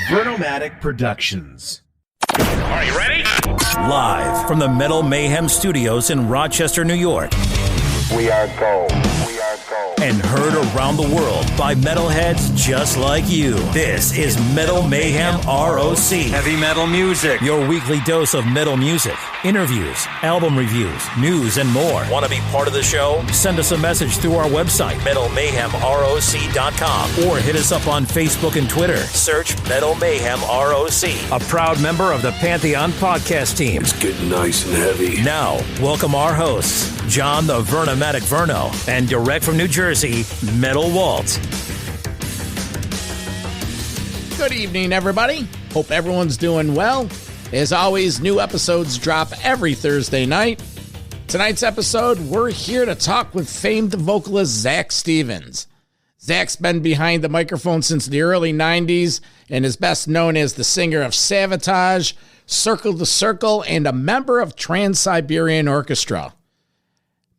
Vernomatic Productions. Are you ready? Live from the Metal Mayhem Studios in Rochester, New York. We are gold. We are gold. And heard around the world by metalheads just like you. This is Metal Mayhem ROC. Heavy metal music. Your weekly dose of metal music, interviews, album reviews, news, and more. Want to be part of the show? Send us a message through our website, metalmayhemroc.com, or hit us up on Facebook and Twitter. Search Metal Mayhem ROC, a proud member of the Pantheon podcast team. It's getting nice and heavy. Now, welcome our hosts, John the Vernomatic Verno, and direct from New Jersey, Metal Walt. Good evening, everybody. Hope everyone's doing well. As always, new episodes drop every Thursday night. Tonight's episode, we're here to talk with famed vocalist Zak Stevens. Zak's been behind the microphone since the early 90s and is best known as the singer of Savatage, Circle to Circle, and a member of Trans-Siberian Orchestra.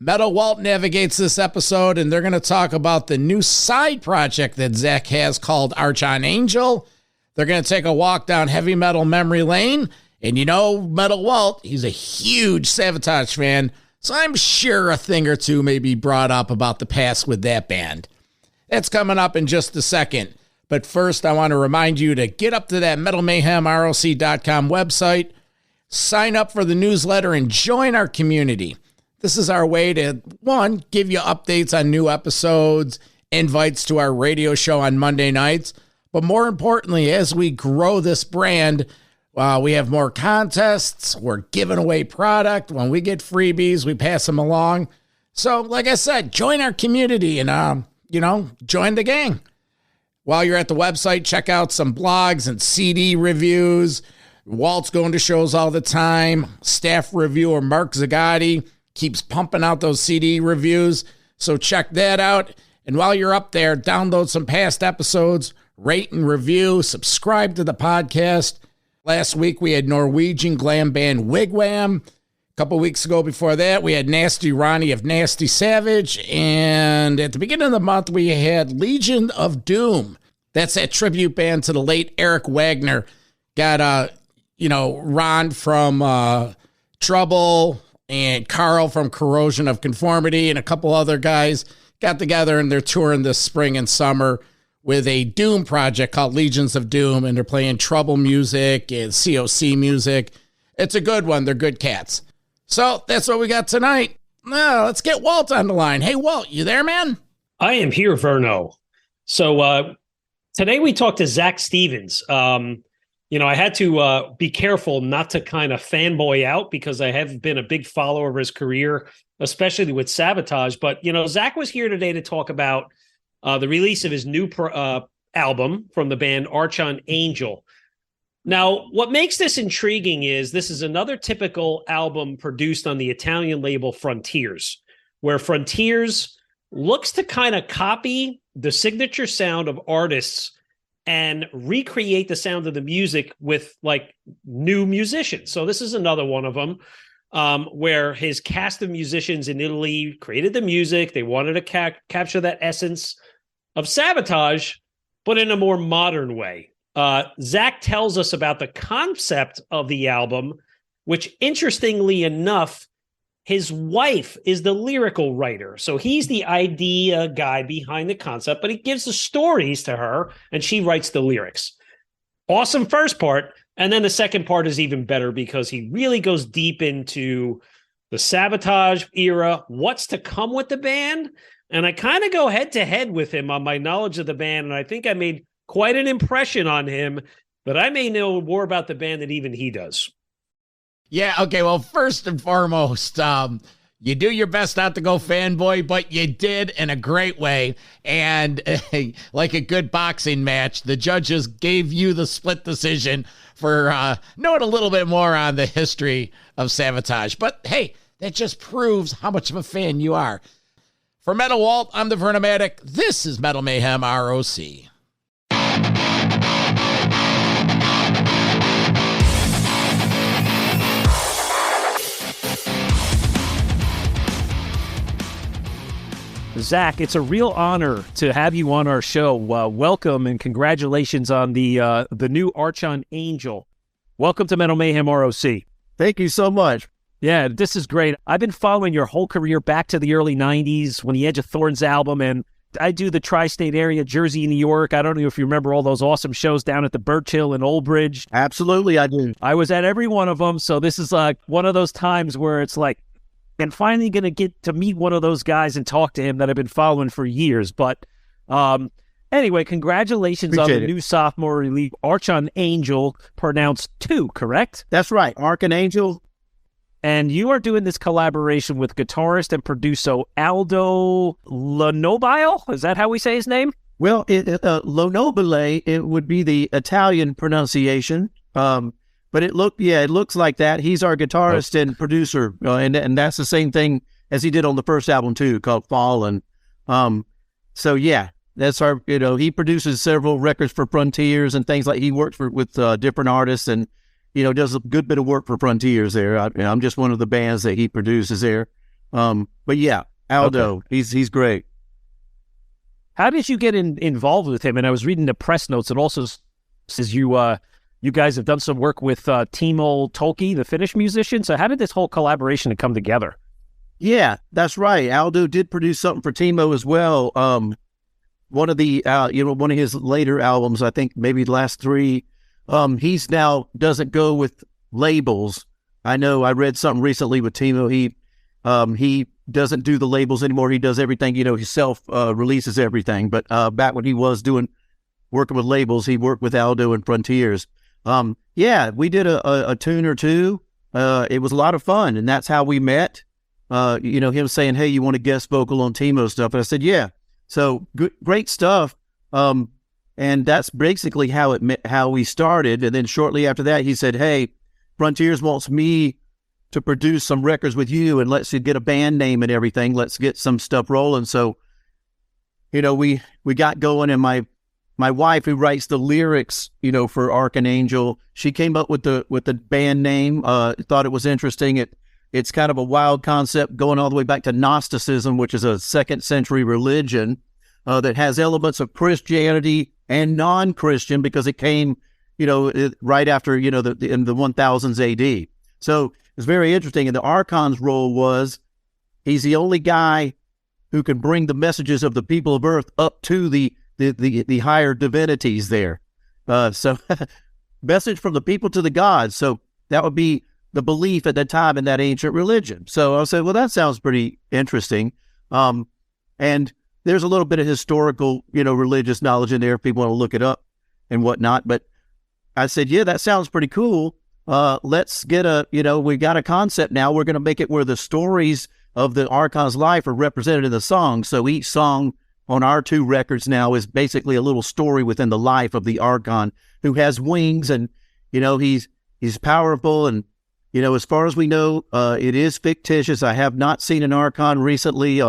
Metal Walt navigates this episode, and they're going to talk about the new side project that Zak has called Archon Angel. They're going to take a walk down heavy metal memory lane. And you know, Metal Walt, he's a huge Savatage fan, so I'm sure a thing or two may be brought up about the past with that band. That's coming up in just a second. But first, I want to remind you to get up to that metalmayhemroc.com website, sign up for the newsletter, and join our community. This is our way to, one, give you updates on new episodes, invites to our radio show on Monday nights. But more importantly, as we grow this brand, we have more contests. We're giving away product. When we get freebies, we pass them along. So, like I said, join our community and, join the gang. While you're at the website, check out some blogs and CD reviews. Walt's going to shows all the time. Staff reviewer Mark Zagatti keeps pumping out those CD reviews, so check that out. And while you're up there, download some past episodes, rate and review, subscribe to the podcast. Last week, we had Norwegian glam band Wigwam. A couple weeks ago before that, we had Nasty Ronnie of Nasty Savage. And at the beginning of the month, we had Legion of Doom. That's that tribute band to the late Eric Wagner. Got, Ron from Trouble, and Carl from Corrosion of Conformity, and a couple other guys got together, and they're touring this spring and summer with a Doom project called Legions of Doom, and they're playing Trouble music and COC music. It's a good one. They're good cats. So that's what we got tonight. Now, let's get Walt on the line. Hey, Walt, you there, man? I am here, Verno. So today we talked to Zak Stevens. I had to be careful not to kind of fanboy out because I have been a big follower of his career, especially with Savatage. But, Zak was here today to talk about the release of his new album from the band Archon Angel. Now, what makes this intriguing is this is another typical album produced on the Italian label Frontiers, where Frontiers looks to kind of copy the signature sound of artists and recreate the sound of the music with like new musicians. So this is another one of them where his cast of musicians in Italy created the music. They wanted to capture that essence of Savatage, but in a more modern way. Zak tells us about the concept of the album, which interestingly enough, his wife is the lyrical writer. So he's the idea guy behind the concept, but he gives the stories to her and she writes the lyrics. Awesome first part. And then the second part is even better because he really goes deep into the Savatage era, what's to come with the band. And I kind of go head to head with him on my knowledge of the band. And I think I made quite an impression on him, but I may know more about the band than even he does. Yeah, okay, well, first and foremost, you do your best not to go fanboy, but you did in a great way. And like a good boxing match, the judges gave you the split decision for knowing a little bit more on the history of Savatage. But hey, that just proves how much of a fan you are. For Metal Walt, I'm the Vernomatic. This is Metal Mayhem ROC. Zach, it's a real honor to have you on our show. Welcome and congratulations on the new Archon Angel. Welcome to Metal Mayhem ROC. Thank you so much. Yeah, this is great. I've been following your whole career back to the early 90s when the Edge of Thorns album, and I do the tri-state area, Jersey, New York. I don't know if you remember all those awesome shows down at the Birch Hill in Old Bridge. Absolutely, I do. I was at every one of them, so this is like one of those times where it's like, I'm finally going to get to meet one of those guys and talk to him that I've been following for years. But anyway, congratulations on the new sophomore release, Archon Angel, pronounced 2, correct? That's right, Archon Angel. And you are doing this collaboration with guitarist and producer Aldo Lonobile. Is that how we say his name? Well, Lonobile, it would be the Italian pronunciation. But it looks like that. He's our guitarist and producer, and that's the same thing as he did on the first album too, called Fallen. So yeah, that's our. He produces several records for Frontiers and things like. He works with different artists and. Does a good bit of work for Frontiers there. I'm just one of the bands that he produces there. But yeah, Aldo, he's great. How did you get involved with him? And I was reading the press notes. It also says you guys have done some work with Timo Tolkki, the Finnish musician. So how did this whole collaboration come together? Yeah, that's right. Aldo did produce something for Timo as well. One of his later albums, I think maybe the last 3. He's now doesn't go with labels. I know I read something recently with Timo. He doesn't do the labels anymore. He does everything, he self-releases everything. But back when he was working with labels, he worked with Aldo and Frontiers. Yeah, we did a tune or two. It was a lot of fun, and that's how we met. Him saying, hey, you want a guest vocal on Timo stuff? And I said, yeah. So great stuff. And that's basically how we started. And then shortly after that, he said, hey, Frontiers wants me to produce some records with you and let's get a band name and everything. Let's get some stuff rolling. So, we got going, and my wife, who writes the lyrics, for Archon Angel, she came up with the band name, thought it was interesting. It's kind of a wild concept going all the way back to Gnosticism, which is a 2nd century religion that has elements of Christianity and non-Christian because it came, right after, in the 1000s AD. So it's very interesting. And the Archon's role was he's the only guy who can bring the messages of the people of Earth up to the higher divinities there. So message from the people to the gods. So that would be the belief at that time in that ancient religion. So I said, well, that sounds pretty interesting. And there's a little bit of historical, religious knowledge in there if people want to look it up and whatnot. But I said, yeah, that sounds pretty cool. Let's get we got a concept now. We're going to make it where the stories of the Archon's life are represented in the song. So each song on our 2 records now is basically a little story within the life of the Archon, who has wings and, he's powerful. And, as far as we know, it is fictitious. I have not seen an Archon recently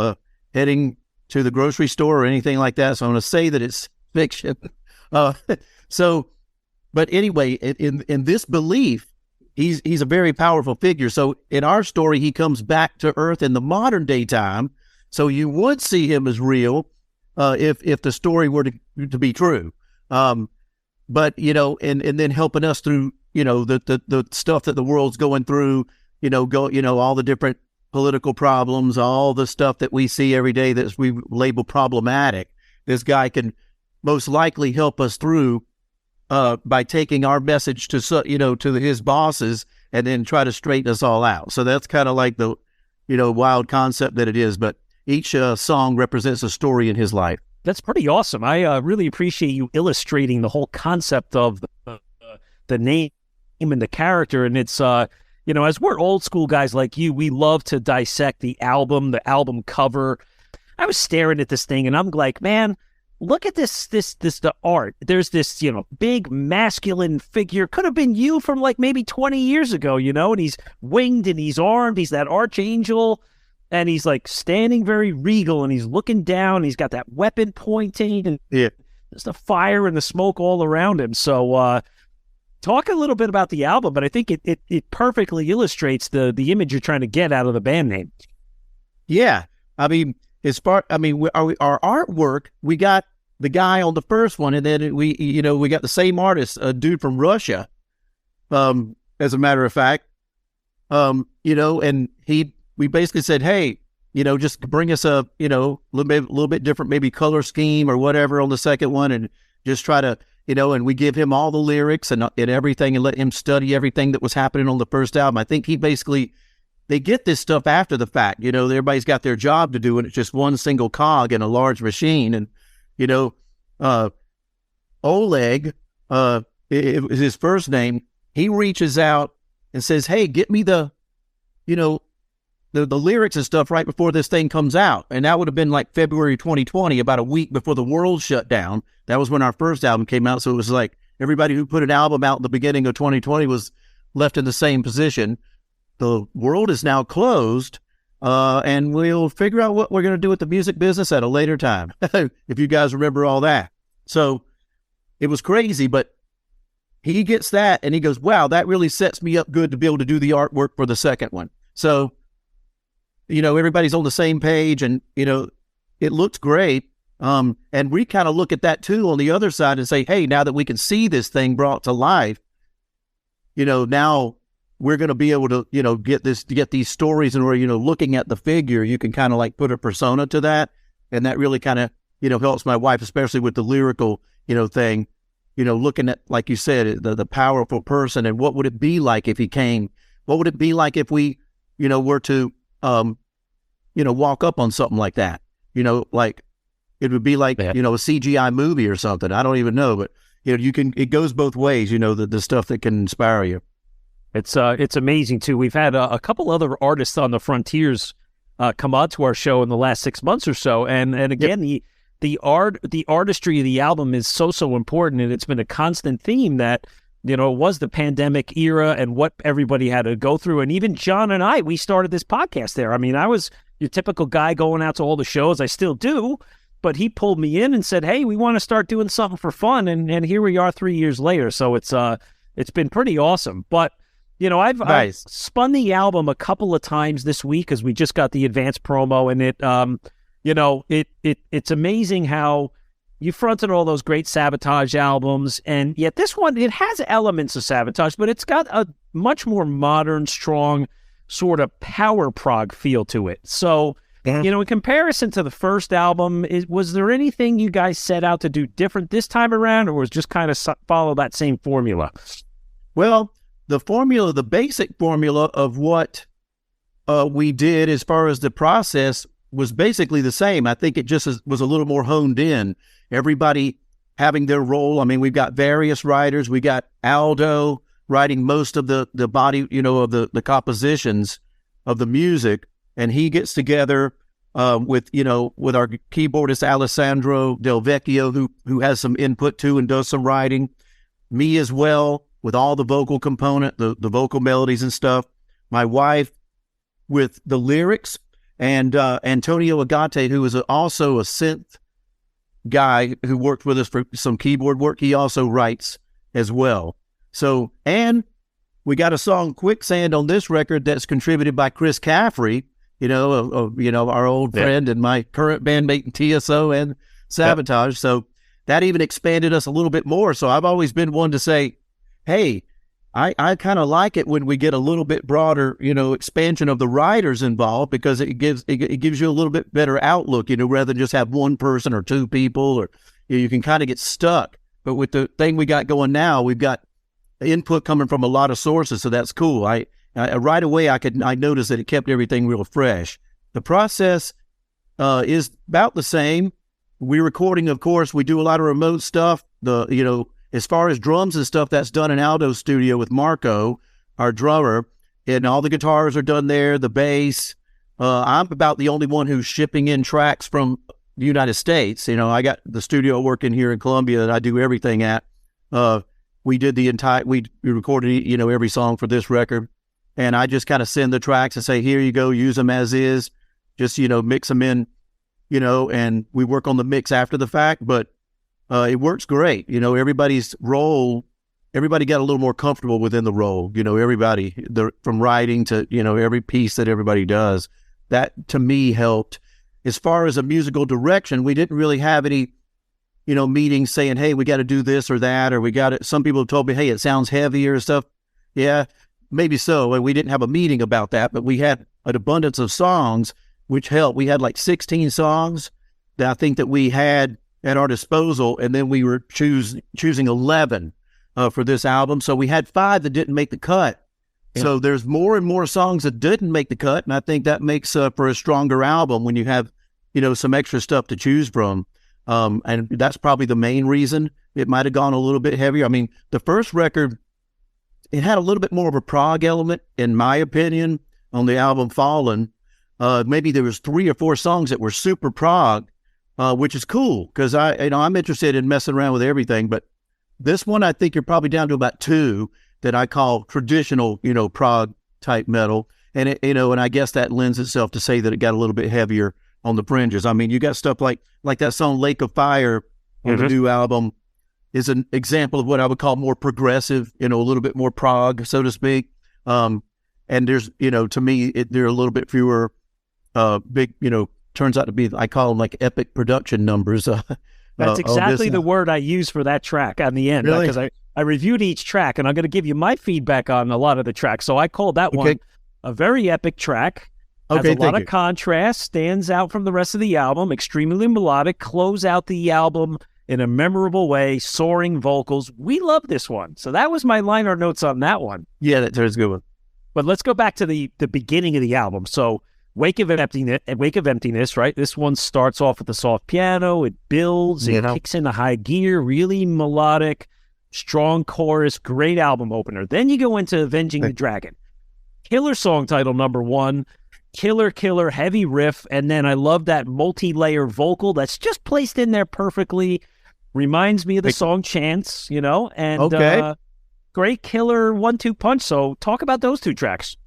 heading to the grocery store or anything like that. So I'm going to say that it's fiction. But anyway, in this belief, he's a very powerful figure. So in our story, he comes back to Earth in the modern day time. So you would see him as real if the story were to be true. But, and then helping us through, the stuff that the world's going through, all the different political problems, all the stuff that we see every day that we label problematic. This guy can most likely help us through by taking our message to his bosses and then try to straighten us all out. So that's kind of like the, wild concept that it is. But each song represents a story in his life. That's pretty awesome. I really appreciate you illustrating the whole concept of the name and the character. And it's, as we're old school guys like you, we love to dissect the album cover. I was staring at this thing and I'm like, man, look at the art. There's this, big masculine figure. Could have been you from like maybe 20 years ago, and he's winged and he's armed. He's that archangel and he's like standing very regal and he's looking down. And he's got that weapon pointing and there's the fire and the smoke all around him. So, talk a little bit about the album, but I think it perfectly illustrates the image you're trying to get out of the band name. Yeah. I mean, our artwork, we got the guy on the first one, and then we got the same artist, a dude from Russia, as a matter of fact, and we basically said, hey, just bring us a, little bit different, maybe color scheme or whatever on the second one, and just try to, and we give him all the lyrics and everything, and let him study everything that was happening on the first album. I think they get this stuff after the fact, everybody's got their job to do, and it's just one single cog in a large machine. And, Oleg, is his first name. He reaches out and says, hey, get me the lyrics and stuff right before this thing comes out. And that would have been like February 2020, about a week before the world shut down. That was when our first album came out. So it was like everybody who put an album out in the beginning of 2020 was left in the same position. The world is now closed, and we'll figure out what we're going to do with the music business at a later time, if you guys remember all that. So it was crazy, but he gets that, and he goes, wow, that really sets me up good to be able to do the artwork for the second one. So, everybody's on the same page, and, it looks great. And we kind of look at that too on the other side and say, hey, now that we can see this thing brought to life, now we're going to be able to, get these stories, and where, looking at the figure, you can kind of like put a persona to that. And that really kind of, helps my wife, especially with the lyrical, thing, looking at, like you said, the powerful person, and what would it be like if he came? What would it be like if we, were to, walk up on something like that? Like it would be like, a CGI movie or something. I don't even know, but it goes both ways, the stuff that can inspire you. It's amazing too. We've had a couple other artists on the Frontiers come out to our show in the last 6 months or so, and again, yep. the artistry of the album is so important, and it's been a constant theme that it was the pandemic era and what everybody had to go through. And even John and we started this podcast there. I mean, I was your typical guy going out to all the shows. I still do, but he pulled me in and said, hey, we want to start doing something for fun, and here we are 3 years later. So it's been pretty awesome. But I've spun the album a couple of times this week, because we just got the advanced promo, and it's amazing how you fronted all those great Savatage albums, and yet this one, it has elements of Savatage, but it's got a much more modern, strong sort of power prog feel to it. So, in comparison to the first album, was there anything you guys set out to do different this time around, or was just kind of follow that same formula? Well, the basic formula of what we did as far as the process was basically the same. I think it just was a little more honed in. Everybody having their role. I mean, we've got various writers. We got Aldo writing most of the body, of the compositions of the music, and he gets together with our keyboardist Alessandro Del Vecchio, who has some input too and does some writing. Me as well, with all the vocal component, the vocal melodies and stuff. My wife with the lyrics, and Antonio Agate, who is also a synth guy who worked with us for some keyboard work. He also writes as well. So, and we got a song Quicksand on this record that's contributed by Chris Caffrey, our old friend and my current bandmate in TSO and Savatage. Yep. So that even expanded us a little bit more. So I've always been one to say, hey, I kind of like it when we get a little bit broader, expansion of the writers involved, because it gives you a little bit better outlook, rather than just have one person or two people, or you can kind of get stuck. But with the thing we got going now, we've got input coming from a lot of sources, so that's cool. I right away I noticed that it kept everything real fresh. The process is about the same. We're recording, of course. We do a lot of remote stuff. As far as drums and stuff, that's done in Aldo's studio with Marco, our drummer, and all the guitars are done there, the bass. I'm about the only one who's shipping in tracks from the United States. I got the studio working here in Columbia that I do everything at. We did we recorded, every song for this record, and I just kind of send the tracks and say, here you go, use them as is, just, mix them in, and we work on the mix after the fact, but it works great. Everybody's role, everybody got a little more comfortable within the role. From writing to, every piece that everybody does. That, to me, helped. as far as a musical direction, we didn't really have any, meetings saying, hey, we got to do this or that, or we got it. Some people told me, hey, it sounds heavier and stuff. Yeah, maybe so. And we didn't have a meeting about that, but we had an abundance of songs, which helped. We had like 16 songs that I think that we had at our disposal, and then we were choosing 11 for this album. So we had 5 that didn't make the cut. Yeah. So there's more and more songs that didn't make the cut, and I think that makes for a stronger album when you have, some extra stuff to choose from. And that's probably the main reason it might have gone a little bit heavier. I mean, the first record, it had a little bit more of a prog element, in my opinion, on the album Fallen. Maybe there was 3 or 4 songs that were super prog, which is cool because I'm interested in messing around with everything. But this one, I think you're probably down to about 2 that I call traditional, prog type metal. And and I guess that lends itself to say that it got a little bit heavier on the fringes. I mean, you got stuff like that song Lake of Fire on the new album is an example of what I would call more progressive, a little bit more prog, so to speak. And there's, to me, there are a little bit fewer big, turns out to be, I call them like epic production numbers. That's exactly the word I use for that track on the end. Really? Because I reviewed each track, and I'm going to give you my feedback on a lot of the tracks. So I called that one a very epic track. Has a lot of contrast, stands out from the rest of the album, extremely melodic, close out the album in a memorable way, soaring vocals. We love this one. So that was my liner notes on that one. Yeah, that's a good one. But let's go back to the beginning of the album. So Wake of Emptiness, right? This one starts off with the soft piano. It builds, it kicks into high gear, really melodic, strong chorus, great album opener. Then you go into Avenging the Dragon. Killer song title number 1. Killer, heavy riff, and then I love that multi-layer vocal that's just placed in there perfectly. Reminds me of the song Chance, and great killer 1-2 punch. So talk about those 2 tracks.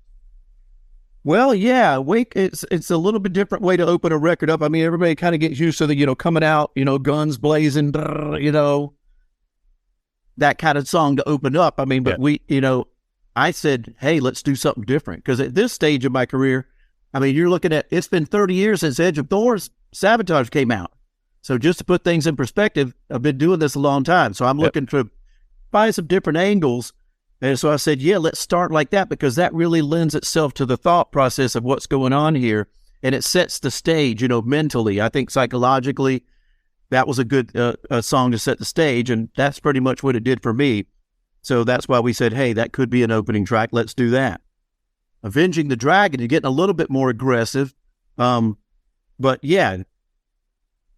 Well, yeah, Wake, it's a little bit different way to open a record up. I mean, everybody kind of gets used to the, coming out, guns blazing, that kind of song to open up. I mean, but we, I said, hey, let's do something different. Because at this stage of my career, I mean, you're looking at, it's been 30 years since Edge of Thorns, Savatage came out. So just to put things in perspective, I've been doing this a long time. So I'm looking to find some different angles. And so I said, yeah, let's start like that because that really lends itself to the thought process of what's going on here. And it sets the stage, mentally. I think psychologically, that was a good song to set the stage. And that's pretty much what it did for me. So that's why we said, hey, that could be an opening track. Let's do that. Avenging the Dragon, you're getting a little bit more aggressive. But yeah,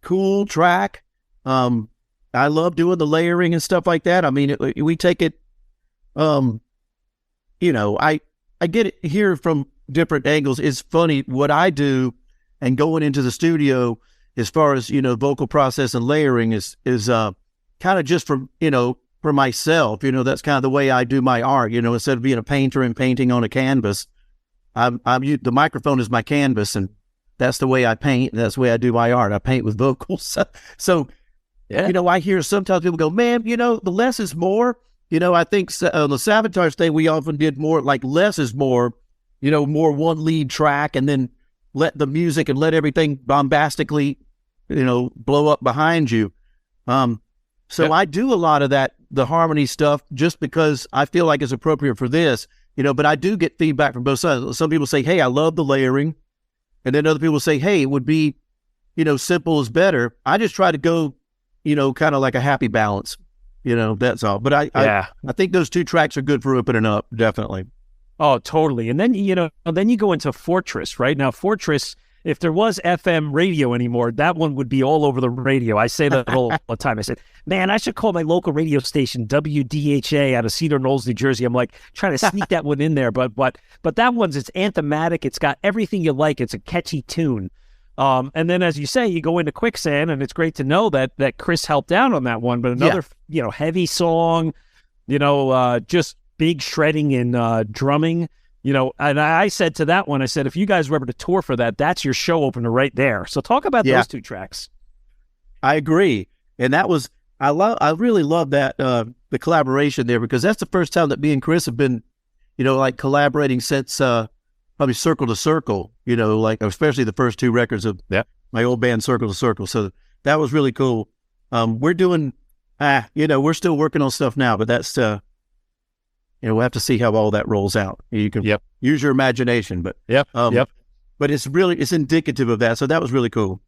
cool track. I love doing the layering and stuff like that. I mean, we take it, I get it here from different angles. It's funny what I do and going into the studio as far as, vocal process and layering is kind of just for myself, that's kind of the way I do my art, instead of being a painter and painting on a canvas. The microphone is my canvas, and that's the way I paint, and that's the way I do my art. I paint with vocals. So, I hear sometimes people go, man, the less is more. I think on the Savatage thing, we often did more like less is more, more one lead track, and then let the music and let everything bombastically, blow up behind you. I do a lot of that, the harmony stuff, just because I feel like it's appropriate for this. But I do get feedback from both sides. Some people say, hey, I love the layering. And then other people say, hey, it would be, simple is better. I just try to go, kind of like a happy balance. That's all. But I think those 2 tracks are good for opening up, definitely. Oh, totally. And then, then you go into Fortress, right? Now, Fortress, if there was FM radio anymore, that one would be all over the radio. I say that all the time. I said, man, I should call my local radio station WDHA out of Cedar Knolls, New Jersey. I'm like trying to sneak that one in there. But that one's, it's anthematic. It's got everything you like. It's a catchy tune. And then, as you say, you go into Quicksand, and it's great to know that Chris helped out on that one. But another, heavy song, just big shredding and drumming. And I said to that one, I said, if you guys were ever to tour for that, that's your show opener right there. So talk about those 2 tracks. I agree. And that was, I really love that, the collaboration there, because that's the first time that me and Chris have been, like collaborating since, probably Circle to Circle, like, especially the first 2 records of my old band Circle to Circle. So that was really cool. We're doing, we're still working on stuff now, but that's, we'll have to see how all that rolls out. You can use your imagination, but but it's indicative of that. So that was really cool.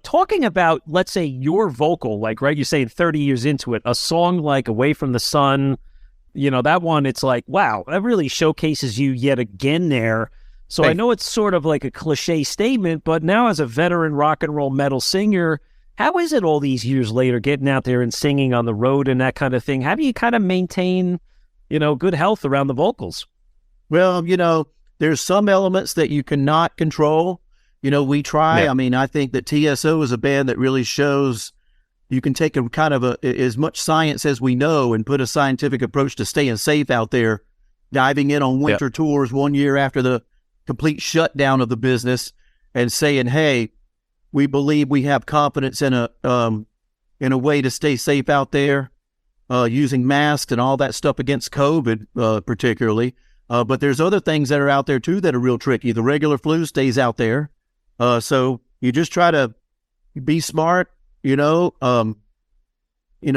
Talking about, let's say, your vocal, like, right, you're saying 30 years into it, a song like Away from the Sun, that one, it's like, wow, that really showcases you yet again there. So I know it's sort of like a cliche statement, but now as a veteran rock and roll metal singer, how is it all these years later getting out there and singing on the road and that kind of thing? How do you kind of maintain, good health around the vocals? Well, there's some elements that you cannot control. We try. Yeah. I mean, I think that TSO is a band that really shows you can take a kind of as much science as we know and put a scientific approach to staying safe out there, diving in on winter tours 1 year after the complete shutdown of the business and saying, hey, we believe we have confidence in a way to stay safe out there, using masks and all that stuff against COVID, particularly. But there's other things that are out there too that are real tricky. The regular flu stays out there. So you just try to be smart,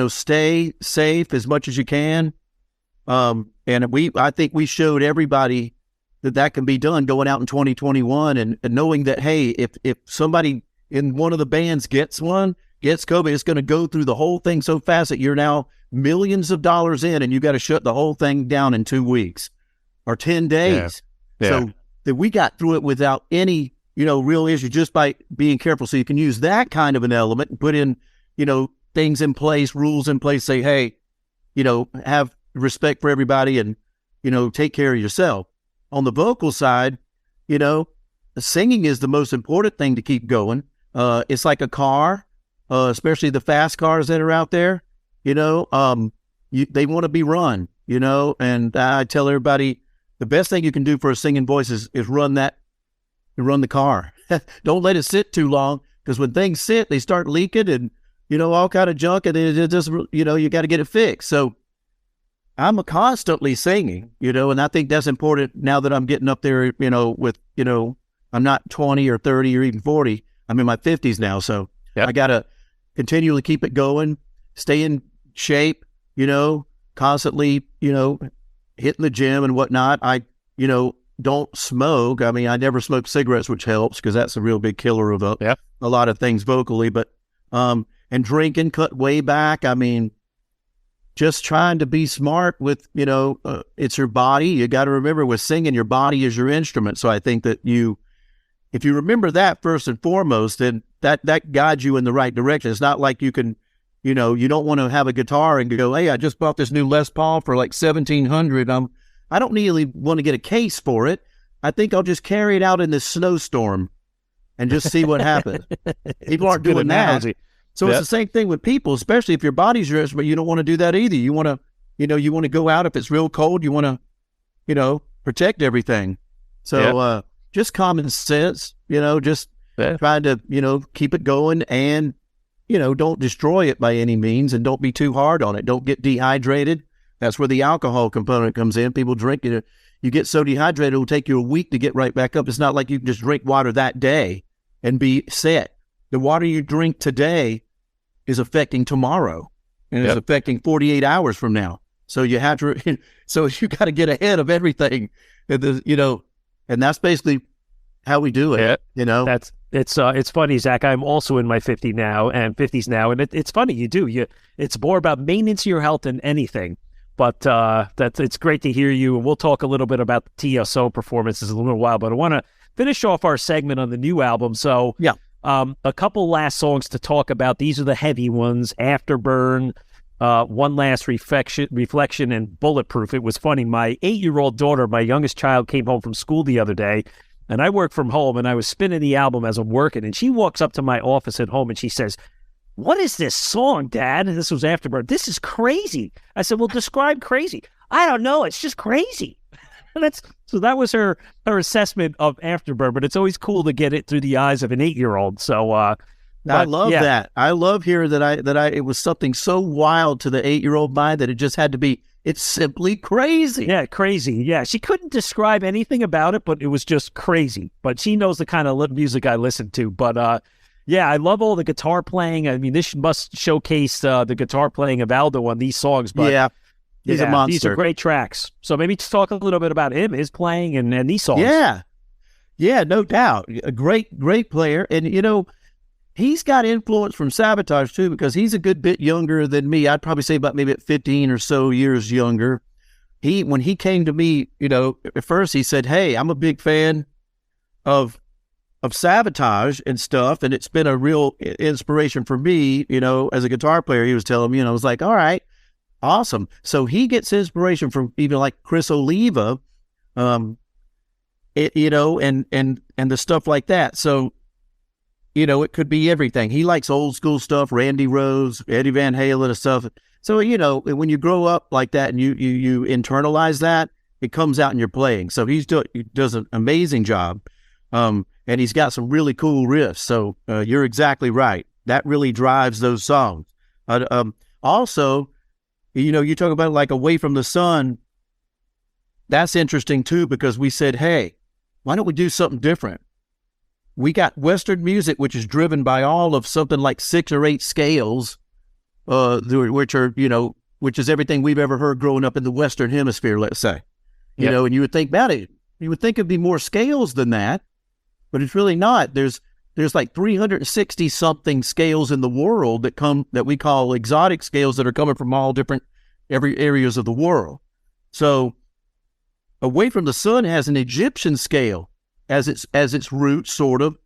stay safe as much as you can. And I think we showed everybody that can be done going out in 2021 and knowing that, hey, if somebody in one of the bands gets COVID, it's going to go through the whole thing so fast that you're now millions of dollars in and you got to shut the whole thing down in 2 weeks or 10 days. Yeah. So that we got through it without any, real issue just by being careful. So you can use that kind of an element and put in, things in place, rules in place, say, hey, have respect for everybody and, take care of yourself. On the vocal side, singing is the most important thing to keep going. It's like a car, especially the fast cars that are out there, they want to be run, and I tell everybody the best thing you can do for a singing voice is run the car. Don't let it sit too long, because when things sit, they start leaking and, all kind of junk, and it just, you got to get it fixed. So I'm constantly singing, and I think that's important now that I'm getting up there, with, I'm not 20 or 30 or even 40. I'm in my 50s now. So I got to continually keep it going, stay in shape, constantly, hitting the gym and whatnot. I, don't smoke. I mean, I never smoke cigarettes, which helps because that's a real big killer of a lot of things vocally, but, and drinking, cut way back. I mean, just trying to be smart with, it's your body. You got to remember with singing, your body is your instrument. So I think that if you remember that first and foremost, then that guides you in the right direction. It's not like you can, you don't want to have a guitar and go, hey, I just bought this new Les Paul for like $1,700. I don't really want to get a case for it. I think I'll just carry it out in this snowstorm and just see what happens. People aren't doing that. So it's the same thing with people, especially if your body's your instrument. You don't want to do that either. You want to, you want to go out if it's real cold. You want to, protect everything. So just common sense, just trying to, keep it going and, don't destroy it by any means and don't be too hard on it. Don't get dehydrated. That's where the alcohol component comes in. People drink it. You get so dehydrated, it'll take you a week to get right back up. It's not like you can just drink water that day and be set. The water you drink today is affecting tomorrow and it's affecting 48 hours from now. So you have to, so you got to get ahead of everything, and that's basically how we do it. It's funny, Zach. I'm also in my 50s now, and it's funny. It's more about maintenance of your health than anything. But it's great to hear you, and we'll talk a little bit about the TSO performances in a little while. But I want to finish off our segment on the new album. So a couple last songs to talk about. These are the heavy ones: Afterburn, One Last Reflection, and Bulletproof. It was funny. My 8-year-old daughter, my youngest child, came home from school the other day, and I work from home, and I was spinning the album as I'm working, and she walks up to my office at home, and she says, "What is this song, Dad?" And this was Afterburn. "This is crazy." I said, "Well, describe crazy." "I don't know. It's just crazy." And so that was her assessment of Afterburn, but it's always cool to get it through the eyes of an 8-year-old. So I love that. I love hearing that it was something so wild to the 8-year-old mind that it just had to be It's simply crazy. Yeah, crazy. Yeah, she couldn't describe anything about it, but it was just crazy. But she knows the kind of music I listen to. But yeah, I love all the guitar playing. I mean, this must showcase the guitar playing of Aldo on these songs. But yeah, he's a monster. These are great tracks. So maybe talk a little bit about him, his playing, and these songs. Yeah, no doubt. A great player. And, he's got influence from Savatage, too, because he's a good bit younger than me. I'd probably say about maybe 15 or so years younger. When he came to me, at first he said, hey, I'm a big fan of Savatage and stuff, and it's been a real inspiration for me, as a guitar player. He was telling me, I was like, all right, awesome. So he gets inspiration from even like Chris Oliva, and the stuff like that. So, it could be everything. He likes old school stuff, Randy Rhoads, Eddie Van Halen and stuff. So, when you grow up like that and you internalize that, it comes out in your playing. So he does an amazing job. And he's got some really cool riffs. So you're exactly right. That really drives those songs. Also, you talk about like Away from the Sun. That's interesting too, because we said, hey, why don't we do something different? We got Western music, which is driven by all of something like 6 or 8 scales, which is everything we've ever heard growing up in the Western Hemisphere, let's say. And you would think about it. You would think it'd be more scales than that, but it's really not. There's like 360 something scales in the world that we call exotic scales that are coming from all different every areas of the world. So Away from the Sun has an Egyptian scale as its root, sort of,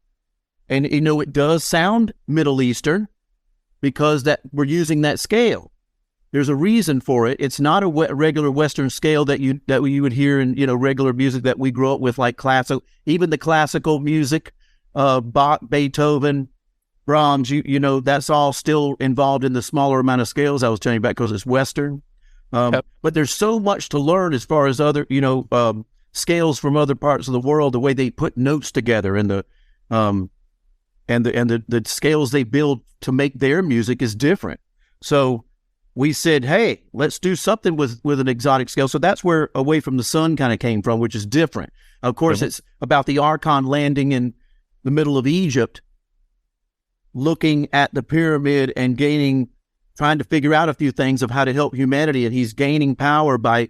and it does sound Middle Eastern because that we're using that scale. There's a reason for it. It's not a regular Western scale that you would hear in regular music that we grew up with, like classical, even the classical music, Bach, Beethoven, Brahms. That's all still involved in the smaller amount of scales I was telling you about because it's Western. But there's so much to learn as far as other scales from other parts of the world. The way they put notes together and the scales they build to make their music is different. So we said, hey, let's do something with an exotic scale. So that's where Away from the Sun kind of came from, which is different. Of course, It's about the Archon landing in the middle of Egypt, looking at the pyramid and trying to figure out a few things of how to help humanity. And he's gaining power by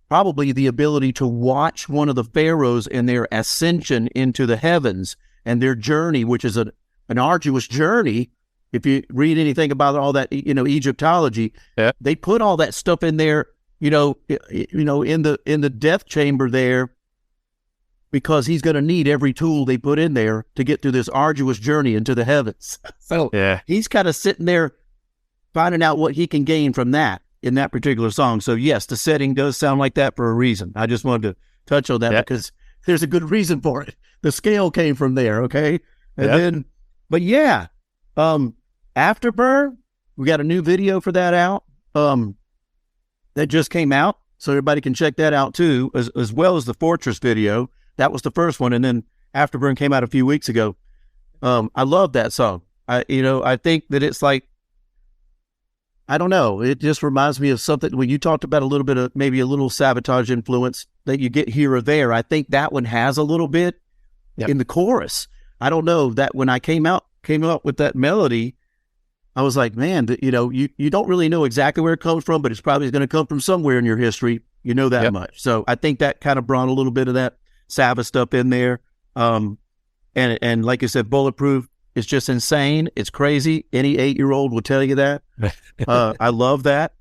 probably the ability to watch one of the pharaohs in their ascension into the heavens and their journey, which is an arduous journey. If you read anything about all that, Egyptology, they put all that stuff in there, in the death chamber there, because he's going to need every tool they put in there to get through this arduous journey into the heavens. So he's kind of sitting there finding out what he can gain from that in that particular song. So yes, the setting does sound like that for a reason. I just wanted to touch on that because there's a good reason for it. The scale came from there. Okay. And then, but yeah, Afterburn, we got a new video for that out, that just came out. So everybody can check that out too, as well as the Fortress video. That was the first one. And then Afterburn came out a few weeks ago. I love that song. I think that it's like, I don't know. It just reminds me of something when you talked about a little bit of maybe a little Savatage influence that you get here or there. I think that one has a little bit in the chorus. I don't know that when I came up with that melody, I was like, man, you don't really know exactly where it comes from, but it's probably going to come from somewhere in your history. You know that much. So I think that kind of brought a little bit of that Sava stuff in there. And like you said, Bulletproof, it's just insane. It's crazy. Any 8-year-old will tell you that. I love that.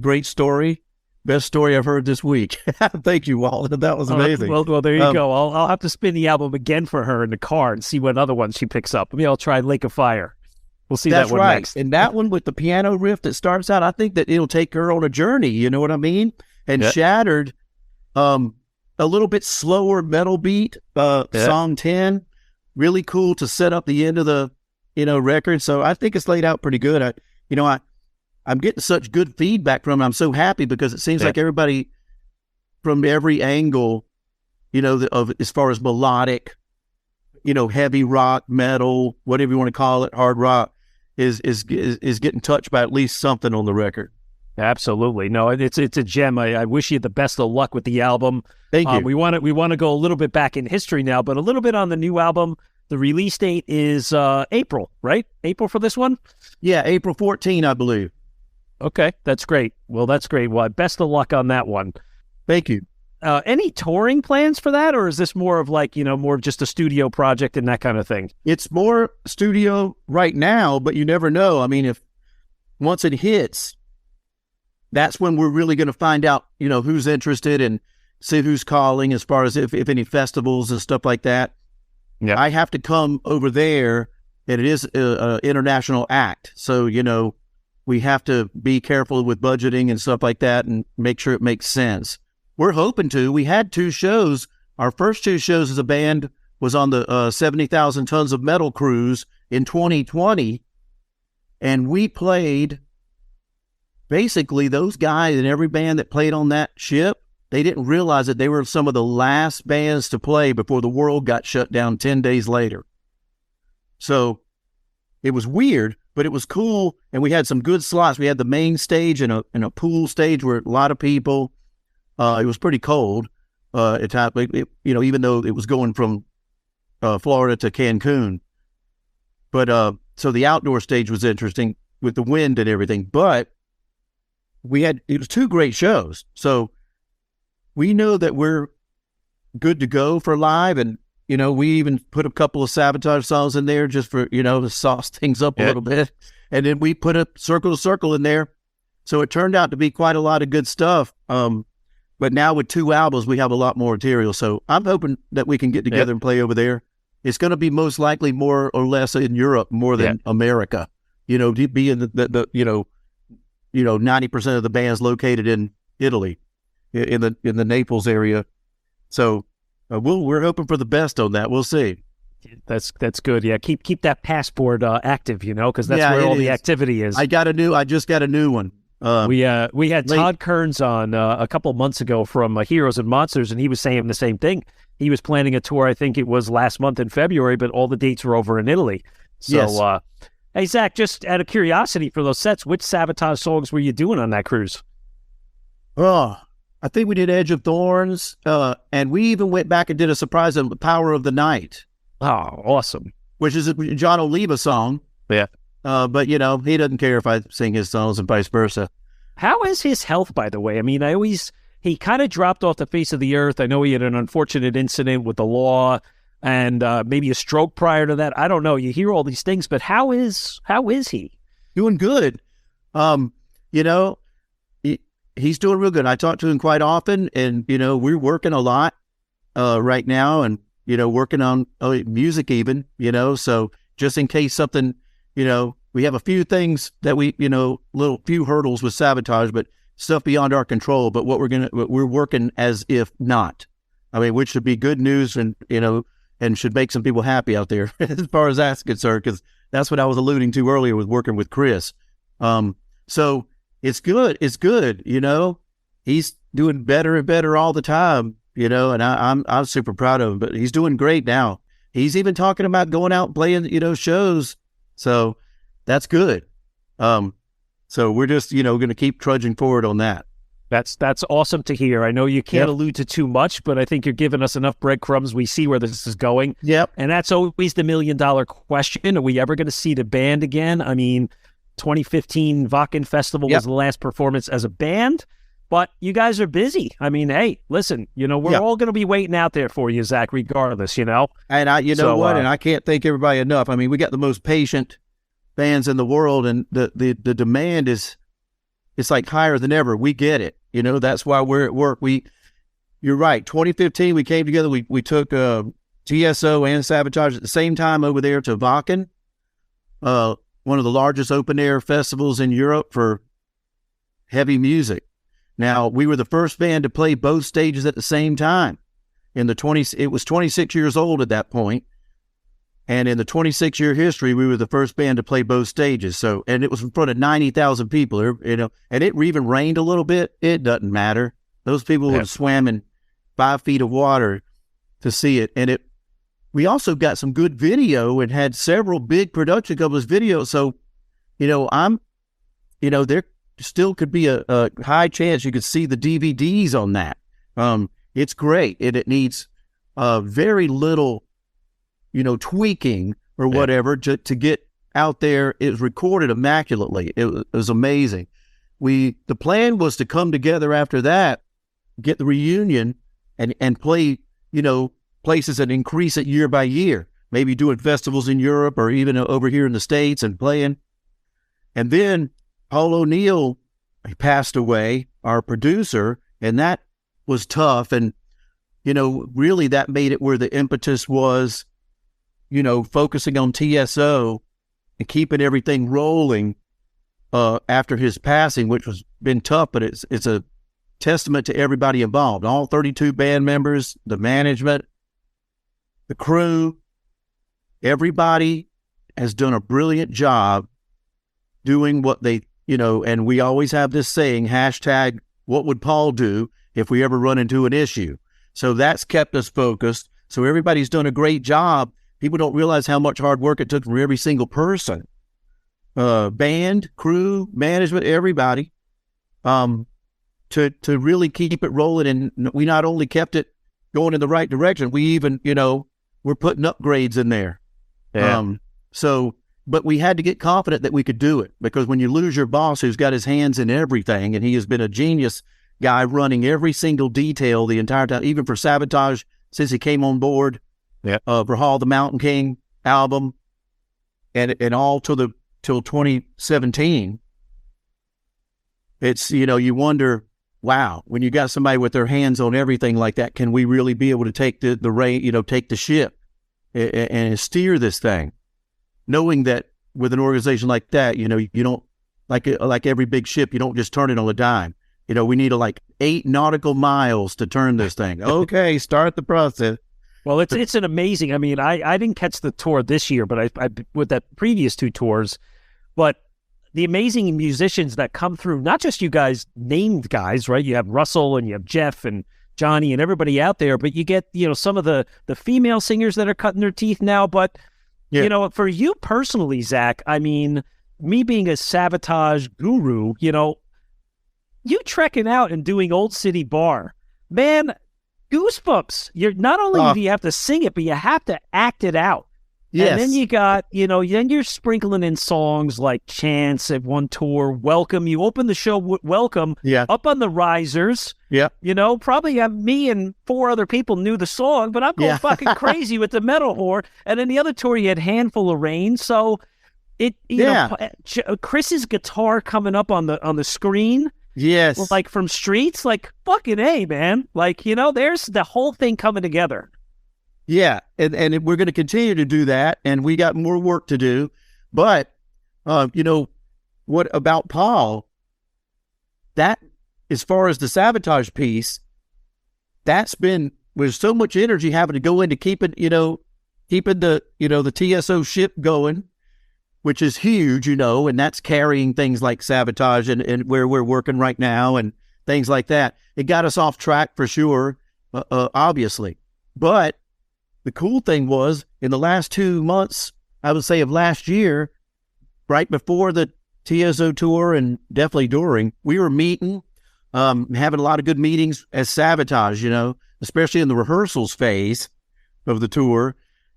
Great story. Best story I've heard this week. Thank you, Walt. That was amazing. Well, there you go. I'll have to spin the album again for her in the car and see what other ones she picks up. Maybe I'll try Lake of Fire. We'll see that one next. And that one with the piano riff that starts out, I think that it'll take her on a journey. You know what I mean? And Shattered, a little bit slower metal beat, song 10, really cool to set up the end of the, record. So I think it's laid out pretty good. I'm getting such good feedback from it. I'm so happy because it seems like everybody from every angle, of as far as melodic, heavy rock, metal, whatever you want to call it, hard rock, is getting touched by at least something on the record. Absolutely. No, it's a gem. I wish you the best of luck with the album. Thank you. We want to go a little bit back in history now, but a little bit on the new album. The release date is April, right? April for this one? Yeah, April 14, I believe. Okay, that's great. Well, that's great. Well, best of luck on that one. Thank you. Any touring plans for that, or is this more of like, more of just a studio project and that kind of thing? It's more studio right now, but you never know. I mean, if once it hits, that's when we're really going to find out, who's interested and see who's calling as far as if any festivals and stuff like that. Yeah. I have to come over there, and it is an international act. So, we have to be careful with budgeting and stuff like that and make sure it makes sense. We're hoping to. We had 2 shows. Our first 2 shows as a band was on the 70,000 Tons of Metal cruise in 2020. And we played, basically, those guys and every band that played on that ship, they didn't realize that they were some of the last bands to play before the world got shut down 10 days later. So it was weird, but it was cool. And we had some good slots. We had the main stage and a pool stage where a lot of people. It was pretty cold at times, even though it was going from Florida to Cancun. But so the outdoor stage was interesting with the wind and everything. But it was 2 great shows. So we know that we're good to go for live. And, we even put a couple of Savatage songs in there just for, to sauce things up a little bit. And then we put a Circle to Circle in there. So it turned out to be quite a lot of good stuff. But now with 2 albums, we have a lot more material. So I'm hoping that we can get together and play over there. It's going to be most likely more or less in Europe more than America. Being the 90% of the bands located in Italy, in the Naples area. So we're hoping for the best on that. We'll see. That's good. Yeah, keep that passport active, because that's where all the activity is. I just got a new one. We had Todd Kearns on a couple of months ago from Heroes and Monsters, and he was saying the same thing. He was planning a tour, I think it was last month in February, but all the dates were over in Italy. So, yes. Hey, Zach, just out of curiosity for those sets, which Savatage songs were you doing on that cruise? Oh, I think we did Edge of Thorns, and we even went back and did a surprise of Power of the Night. Oh, awesome. Which is a John Oliva song. Yeah. But, he doesn't care if I sing his songs and vice versa. How is his health, by the way? I mean, he kind of dropped off the face of the earth. I know he had an unfortunate incident with the law and maybe a stroke prior to that. I don't know. You hear all these things, but how is he? Doing good. He's doing real good. I talk to him quite often, and, we're working a lot right now and, working on music even, so just in case something, we have a few things that we, few hurdles with Savatage, but stuff beyond our control. But we're working as if not. I mean, which should be good news and, and should make some people happy out there as far as that's concerned, because that's what I was alluding to earlier with working with Chris. So it's good. It's good. He's doing better and better all the time, and I'm super proud of him, but he's doing great now. He's even talking about going out and playing, shows. So that's good. So we're just, going to keep trudging forward on that. That's awesome to hear. I know you can't allude to too much, but I think you're giving us enough breadcrumbs. We see where this is going. Yep. And that's always the $1 million question. Are we ever going to see the band again? I mean, 2015 Wacken Festival was the last performance as a band, but you guys are busy. I mean, hey, listen, we're all going to be waiting out there for you, Zach, regardless, And know what? And I can't thank everybody enough. I mean, we got the most patient bands in the world, and the demand it's like higher than ever. We get it. That's why we're at work. You're right. 2015, we came together. We took TSO and Savatage at the same time over there to Wacken, one of the largest open air festivals in Europe for heavy music. Now, we were the first band to play both stages at the same time. It was 26 years old at that point. And in the 26-year history, we were the first band to play both stages. So, and it was in front of 90,000 people, and it even rained a little bit. It doesn't matter. Those people would have swam in 5 feet of water to see it. And we also got some good video and had several big production companies video. So, they're still could be a high chance you could see the DVDs on that. It's great. It needs very little, tweaking or whatever to get out there. It was recorded immaculately. It was amazing. The plan was to come together after that, get the reunion and play, places and increase it year by year, maybe doing festivals in Europe or even over here in the States and playing. And then Paul O'Neill, he passed away, our producer, and that was tough. And, really that made it where the impetus was, focusing on TSO and keeping everything rolling after his passing, which was been tough, but it's a testament to everybody involved, all 32 band members, the management, the crew. Everybody has done a brilliant job doing what they, and we always have this saying, hashtag, what would Paul do if we ever run into an issue? So that's kept us focused. So everybody's done a great job. People don't realize how much hard work it took from every single person, band, crew, management, everybody, to really keep it rolling. And we not only kept it going in the right direction, we even, we're putting upgrades in there. Yeah. But we had to get confident that we could do it, because when you lose your boss who's got his hands in everything, and he has been a genius guy running every single detail the entire time, even for Savatage since he came on board, for Hall the Mountain King album, and all till 2017. It's, you wonder, wow, when you got somebody with their hands on everything like that, can we really be able to take the rein, take the ship and steer this thing? Knowing that with an organization like that, you don't, like every big ship, you don't just turn it on a dime. We need 8 nautical miles to turn this thing. Okay, start the process. Well, it's an amazing, I didn't catch the tour this year, but I with that previous 2 tours, but the amazing musicians that come through, not just you guys named guys, right? You have Russell and you have Jeff and Johnny and everybody out there, but you get, some of the female singers that are cutting their teeth now. But, for you personally, Zach, me being a Savatage guru, you trekking out and doing Old City Bar, man, goosebumps. You're not only do you have to sing it, but you have to act it out. Yes. And then you got, then you're sprinkling in songs like Chance at one tour, Welcome. You open the show with Welcome, Up on the Risers. Yeah. Probably me and 4 other people knew the song, but I'm going fucking crazy with the metal whore. And then the other tour, you had Handful of Rain. So Chris's guitar coming up on the screen. Yes. From Streets, fucking A, man. There's the whole thing coming together. Yeah, and we're going to continue to do that, and we got more work to do. But, what about Paul? That, as far as the Savatage piece, that's been, there's so much energy having to go into keeping the TSO ship going, which is huge, and that's carrying things like Savatage and where we're working right now and things like that. It got us off track for sure, obviously. But the cool thing was, in the last 2 months, I would say of last year, right before the TSO tour and definitely during, we were meeting, having a lot of good meetings as Savatage, especially in the rehearsals phase of the tour.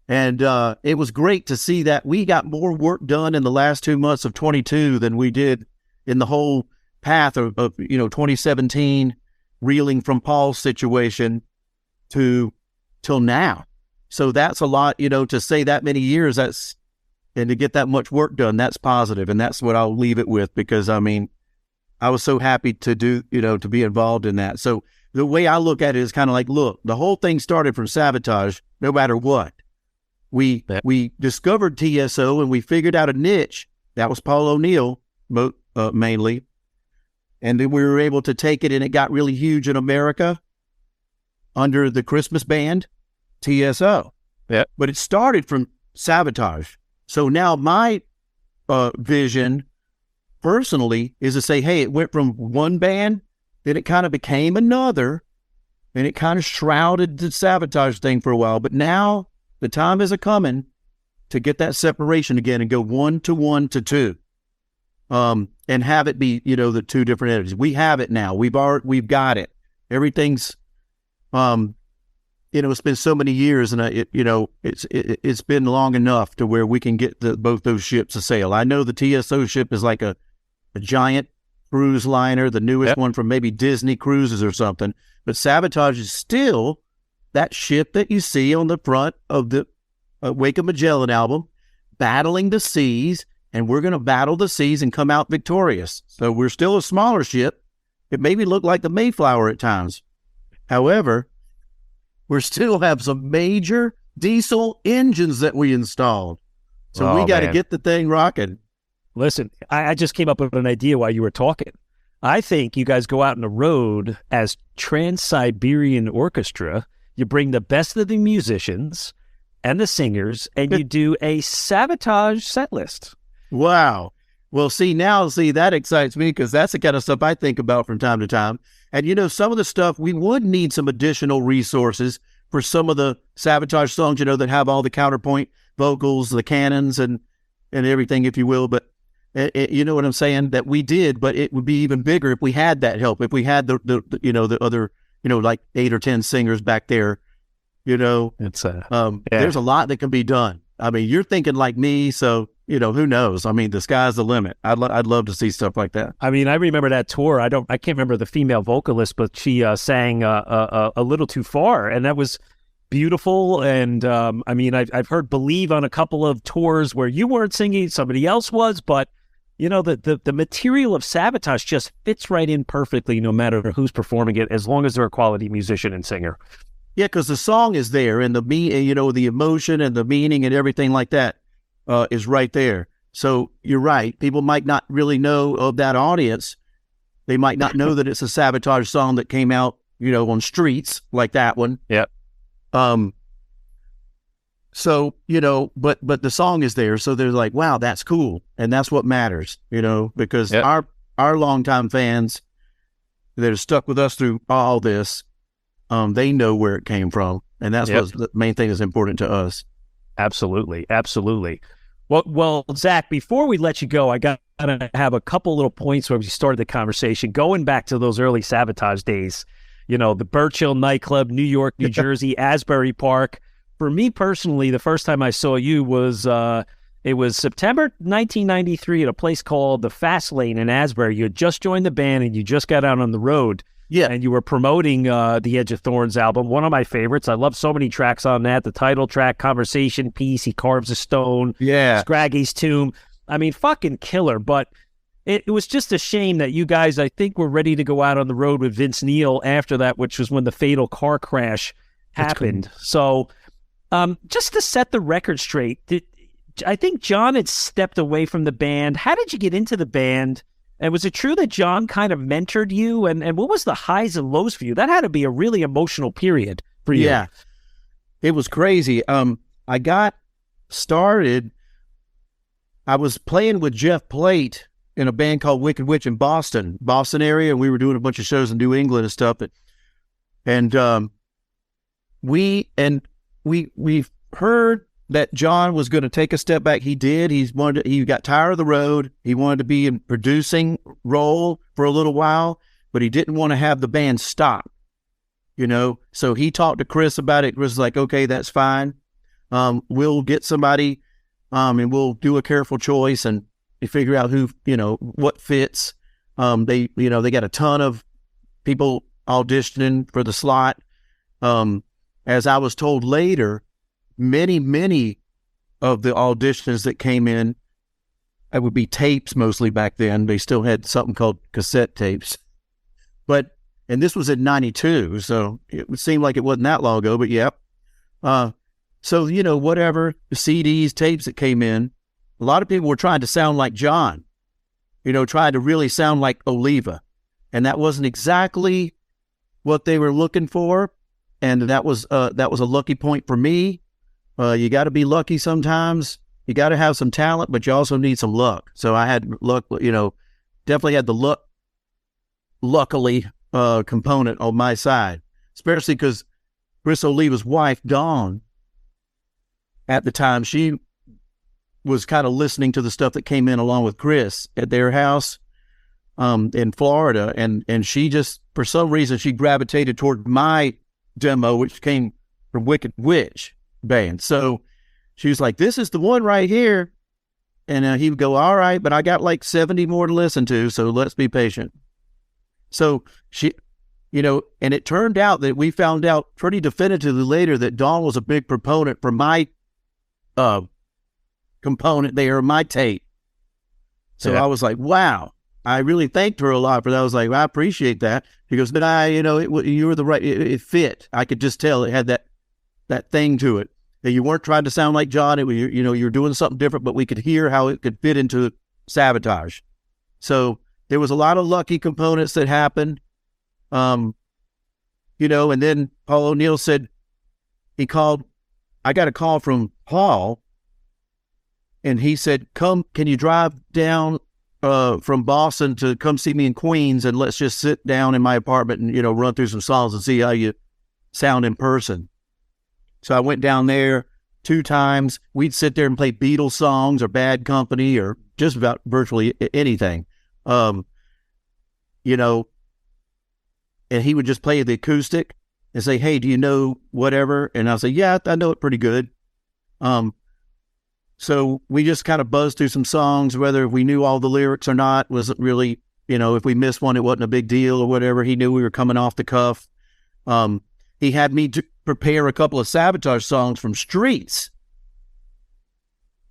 And it was great to see that we got more work done in the last 2 months of 22 than we did in the whole path of 2017, reeling from Paul's situation till now. So that's a lot, to say that many years, and to get that much work done, that's positive. And that's what I'll leave it with, because I was so happy to do, to be involved in that. So the way I look at it is kind of look, the whole thing started from Savatage, no matter what. We discovered TSO and we figured out a niche. That was Paul O'Neill, mainly. And then we were able to take it, and it got really huge in America under the Christmas band, TSO. Yeah. But it started from Savatage. So now my vision personally is to say, hey, it went from one band, then it kind of became another, and it kind of shrouded the Savatage thing for a while. But now the time is a-coming to get that separation again and go 1 to 1 to 2. and have it be, the two different entities. We have it now. We've got it. Everything's, it's been so many years, and it's been long enough to where we can get both those ships to sail. I know the TSO ship is like a giant cruise liner, the newest one from maybe Disney Cruises or something, but Savatage is still that ship that you see on the front of the Wake of Magellan album, battling the seas, and we're going to battle the seas and come out victorious. So we're still a smaller ship. It maybe look like the Mayflower at times. However, we still have some major diesel engines that we installed. So we got to get the thing rocking. Listen, I just came up with an idea while you were talking. I think you guys go out on the road as Trans-Siberian Orchestra. You bring the best of the musicians and the singers, and you do a Savatage set list. Wow. Well, that excites me, because that's the kind of stuff I think about from time to time. And, some of the stuff, we would need some additional resources for some of the Savatage songs, that have all the counterpoint vocals, the cannons, and everything, if you will. But you know what I'm saying? That we did, but it would be even bigger if we had that help. If we had the other, like 8 or 10 singers back there, it's there's a lot that can be done. I mean, you're thinking like me, so who knows? I mean, the sky's the limit. I'd love to see stuff like that. I mean, I remember that tour. I can't remember the female vocalist, but she sang a little too far, and that was beautiful. And I mean, I've heard "Believe" on a couple of tours where you weren't singing, somebody else was, but the material of Savatage just fits right in perfectly, no matter who's performing it, as long as they're a quality musician and singer. Yeah, because the song is there, and the emotion and the meaning and everything like that is right there. So you're right. People might not really know of that audience. They might not know that it's a Savatage song that came out, on Streets like that one. Yep. So, but the song is there. So they're like, wow, that's cool. And that's what matters, because our longtime fans that are stuck with us through all this, they know where it came from. And that's what's the main thing that's important to us. Absolutely. Absolutely. Well, Zach, before we let you go, I got to have a couple little points where we started the conversation, going back to those early Savatage days, the Birch Hill nightclub, New York, New Jersey, Asbury Park. For me personally, the first time I saw you was, it was September 1993 at a place called the Fast Lane in Asbury. You had just joined the band and you just got out on the road. Yeah. And you were promoting the Edge of Thorns album, one of my favorites. I love so many tracks on that. The title track, Conversation Piece, He Carves a Stone, Scraggy's Tomb. I mean, fucking killer. But it was just a shame that you guys, I think, were ready to go out on the road with Vince Neil after that, which was when the fatal car crash happened. So just to set the record straight, I think John had stepped away from the band. How did you get into the band? And was it true that John kind of mentored you? And what was the highs and lows for you? That had to be a really emotional period for you. Yeah, it was crazy. I got started, I was playing with Jeff Plate in a band called Wicked Witch in Boston area, and we were doing a bunch of shows in New England and stuff. And we heard that John was going to take a step back. He did. He got tired of the road. He wanted to be in producing role for a little while, but he didn't want to have the band stop, So he talked to Chris about it. Chris was like, okay, that's fine. We'll get somebody, and we'll do a careful choice and figure out who, what fits. They got a ton of people auditioning for the slot. As I was told later, many of the auditions that came in, it would be tapes mostly back then. They still had something called cassette tapes. And this was in 92, so it would seem like it wasn't that long ago, but yep. So, whatever, CDs, tapes that came in, a lot of people were trying to sound like John, trying to really sound like Olivia. And that wasn't exactly what they were looking for. And that was a lucky point for me. You got to be lucky sometimes. You got to have some talent, but you also need some luck. So I had luck, definitely had the luckily component on my side, especially because Chris Oliva's wife, Dawn, at the time, she was kind of listening to the stuff that came in along with Chris at their house in Florida, and she just, for some reason, she gravitated toward my demo, which came from Wicked Witch band. So she was like, this is the one right here. And he would go, all right, but I got like 70 more to listen to, so let's be patient. So she, and it turned out that we found out pretty definitively later that Dawn was a big proponent for my component there, my tape. So I was like, wow. I really thanked her a lot for that. I was like, well, I appreciate that. He goes, but you were the right, it fit. I could just tell it had that thing to it. That you weren't trying to sound like John. It was, you're doing something different, but we could hear how it could fit into Savatage. So there was a lot of lucky components that happened. And then Paul O'Neill said, I got a call from Paul, and he said, can you drive down from Boston to come see me in Queens, and let's just sit down in my apartment and, run through some songs and see how you sound in person. So I went down there 2 times. We'd sit there and play Beatles songs or Bad Company or just about virtually anything. And he would just play the acoustic and say, hey, do you know whatever? And I'll say, yeah, I know it pretty good. So we just kind of buzzed through some songs, whether we knew all the lyrics or not. Wasn't really, if we missed one, it wasn't a big deal or whatever. He knew we were coming off the cuff. He had me prepare a couple of Savatage songs from Streets,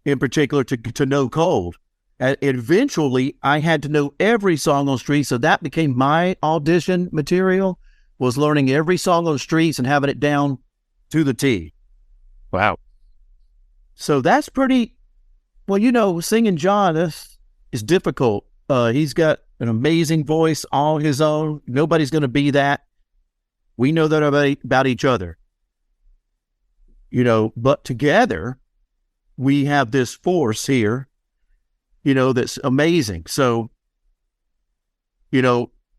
in particular to No Cold. And eventually, I had to know every song on Streets, so that became my audition material, was learning every song on Streets and having it down to the T. Wow. So that's pretty, singing John is difficult. He's got an amazing voice all his own. Nobody's going to be that. We know that about each other. But together, we have this force here, that's amazing. So,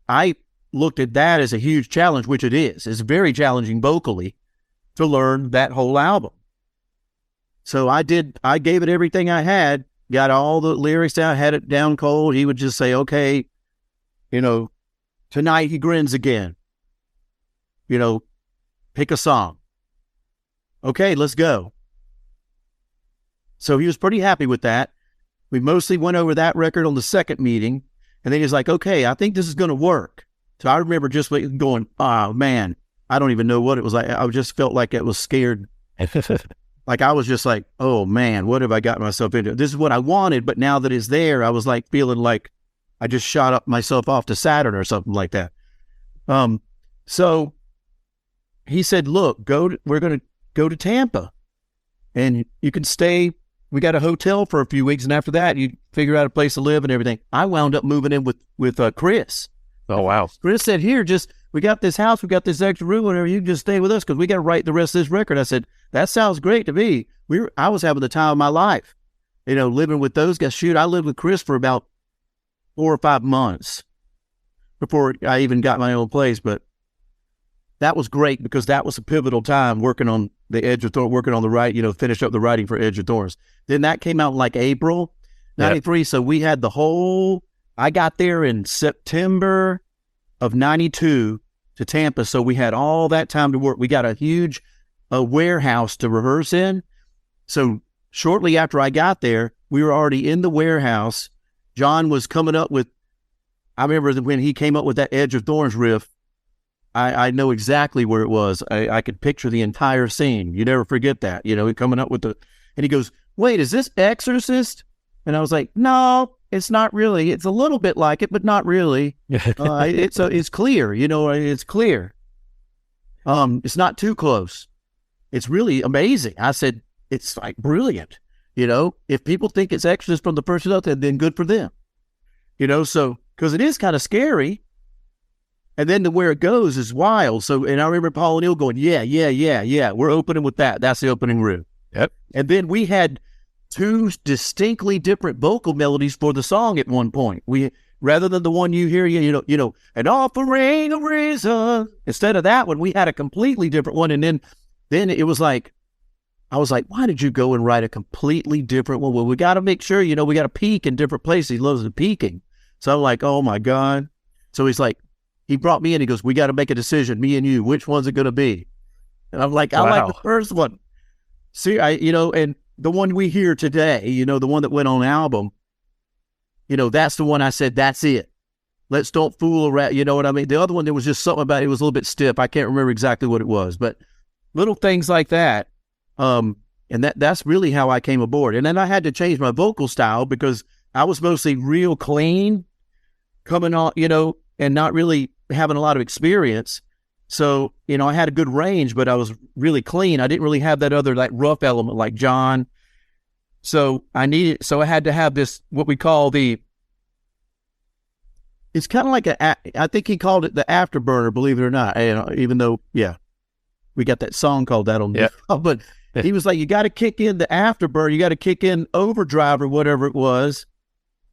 I looked at that as a huge challenge, which it is. It's very challenging vocally to learn that whole album. So I gave it everything I had, got all the lyrics down, had it down cold. He would just say, okay, tonight he grins again. Pick a song. Okay, let's go. So he was pretty happy with that. We mostly went over that record on the second meeting, and then he's like, okay, I think this is going to work. So I remember just going, oh man, I don't even know what it was like. I just felt like I was scared. Like I was just like, oh man, what have I got myself into? This is what I wanted, but now that it's there, I was like feeling like I just shot up myself off to Saturn or something like that. So he said, look, we're going to go to Tampa and you can stay. We got a hotel for a few weeks. And after that, you figure out a place to live and everything. I wound up moving in with Chris. Oh, wow. Chris said, here, we got this house. We got this extra room, whatever. You can just stay with us because we got to write the rest of this record. I said, that sounds great to me. I was having the time of my life, living with those guys. Shoot, I lived with Chris for about 4 or 5 months before I even got my own place. But that was great because that was a pivotal time working on the Edge of Thorns, working on the finish up the writing for Edge of Thorns. Then that came out in like April 93. Yep. So we had I got there in September of 92 to Tampa. So we had all that time to work. We got a huge warehouse to rehearse in. So shortly after I got there, we were already in the warehouse. John was coming up with, I remember when he came up with that Edge of Thorns riff, I know exactly where it was. I could picture the entire scene. You never forget that, coming up with and he goes, wait, is this Exorcist? And I was like, no, it's not really. It's a little bit like it, but not really. It's clear, it's clear. It's not too close. It's really amazing. I said, it's like brilliant. If people think it's Exorcist from the first note, then good for them. So, because it is kind of scary. And then where it goes is wild. So, and I remember Paul O'Neill going, yeah. We're opening with that. That's the opening riff. Yep. And then we had 2 distinctly different vocal melodies for the song at one point. Rather than the one you hear, an offering of reason. Instead of that one, we had a completely different one. And then it was like, I was like, why did you go and write a completely different one? Well, we got to make sure, we got to peak in different places. He loves the peaking. So I'm like, oh my God. So he's like, he brought me in. He goes, we got to make a decision, me and you. Which one's it going to be? And I'm like, I like the first one. See, and the one we hear today, the one that went on the album, that's the one I said, that's it. Let's don't fool around. You know what I mean? The other one, there was just something about it. It was a little bit stiff. I can't remember exactly what it was, but little things like that. And that's really how I came aboard. And then I had to change my vocal style because I was mostly real clean coming on, and not really having a lot of experience. So, I had a good range, but I was really clean. I didn't really have that other like rough element like John. So I had to have this, what we call it's kind of like I think he called it the afterburner, believe it or not, even though, we got that song called that on there. But he was like, you got to kick in the afterburner. You got to kick in overdrive or whatever it was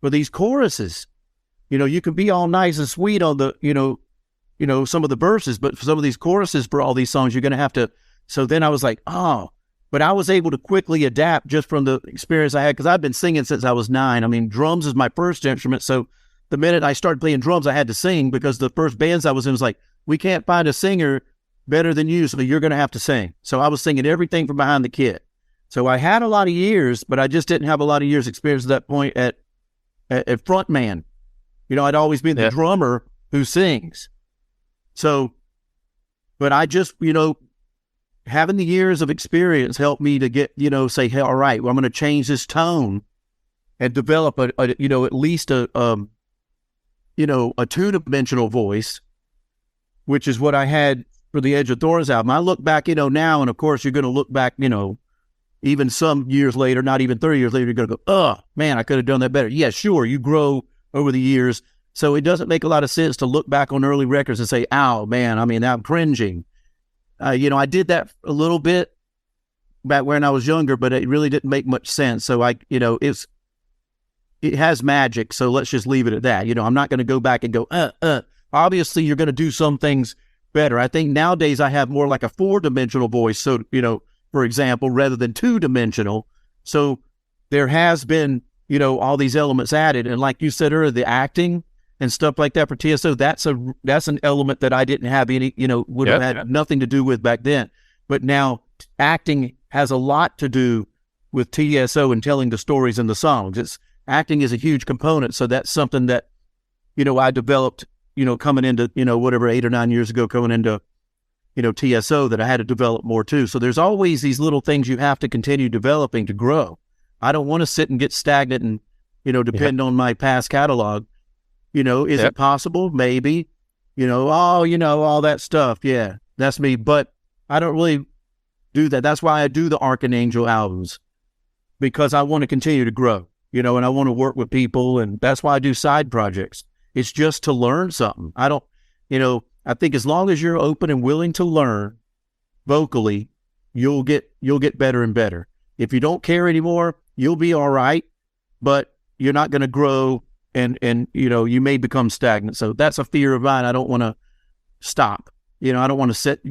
for these choruses. You can be all nice and sweet on the, some of the verses, but for some of these choruses for all these songs, you're going to have to. So then I was like, but I was able to quickly adapt just from the experience I had because I've been singing since I was 9. I mean, drums is my first instrument. So the minute I started playing drums, I had to sing because the first bands I was in was like, we can't find a singer better than you, so you're going to have to sing. So I was singing everything from behind the kit. So I had a lot of years, but I just didn't have a lot of years experience at that point at frontman. I'd always been the drummer who sings. So, but I just, having the years of experience helped me to get, say, hey, all right, well, I'm going to change this tone and develop at least a two-dimensional voice, which is what I had for the Edge of Thorns album. I look back, now, and of course you're going to look back, even some years later, not even 30 years later, you're going to go, oh, man, I could have done that better. Yeah, sure, you grow over the years. So it doesn't make a lot of sense to look back on early records and say, ow, man, I'm cringing. I did that a little bit back when I was younger, but it really didn't make much sense. So it has magic. So let's just leave it at that. I'm not going to go back and go, obviously you're going to do some things better. I think nowadays I have more like a 4-dimensional voice. So, for example, rather than 2-dimensional. So there has been, all these elements added. And like you said earlier, the acting and stuff like that for TSO, that's an element that I didn't have any, would have had nothing to do with back then. But now acting has a lot to do with TSO and telling the stories in the songs. Acting is a huge component. So that's something that, I developed, coming into, whatever 8 or 9 years ago, coming into, TSO, that I had to develop more too. So there's always these little things you have to continue developing to grow. I don't want to sit and get stagnant and, depend on my past catalog. Is it possible? Maybe, all that stuff. Yeah, that's me. But I don't really do that. That's why I do the Archon Angel albums, because I want to continue to grow, and I want to work with people. And that's why I do side projects. It's just to learn something. I don't, I think as long as you're open and willing to learn vocally, you'll get better and better. If you don't care anymore, you'll be all right, but you're not going to grow and you may become stagnant. So that's a fear of mine. I don't want to stop. I don't want to sit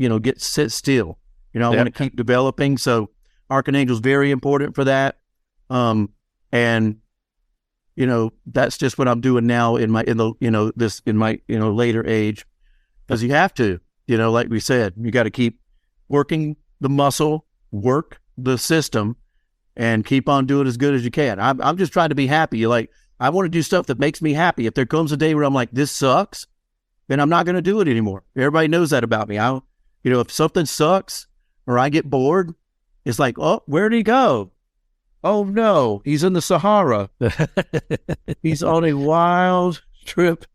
still. I want to keep developing. So Archon Angel is very important for that. And that's just what I'm doing now in my later age, because you have to, like we said, you got to keep working the muscle, work the system, and keep on doing as good as you can. I'm just trying to be happy. I want to do stuff that makes me happy. If there comes a day where I'm like, this sucks, then I'm not going to do it anymore. Everybody knows that about me. If something sucks or I get bored, it's like, oh, where'd he go? Oh no, he's in the Sahara. He's on a wild trip,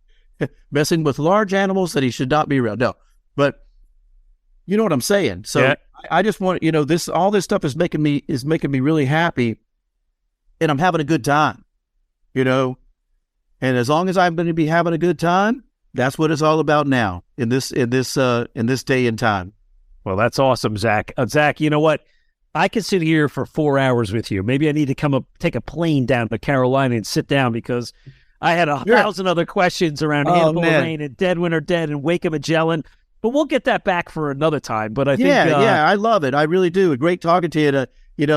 messing with large animals that he should not be around. No, but you know what I'm saying. So I just want, all this stuff is making me really happy, and I'm having a good time, and as long as I'm going to be having a good time, that's what it's all about now in this day and time. Well, that's awesome, Zach. Zach, you know what? I could sit here for 4 hours with you. Maybe I need to come up, take a plane down to Carolina and sit down, because I had 1,000 other questions around Handful of Rain and Dead Winter Dead and Wake of Magellan. But we'll get that back for another time. But I think, I love it. I really do. Great talking to you. You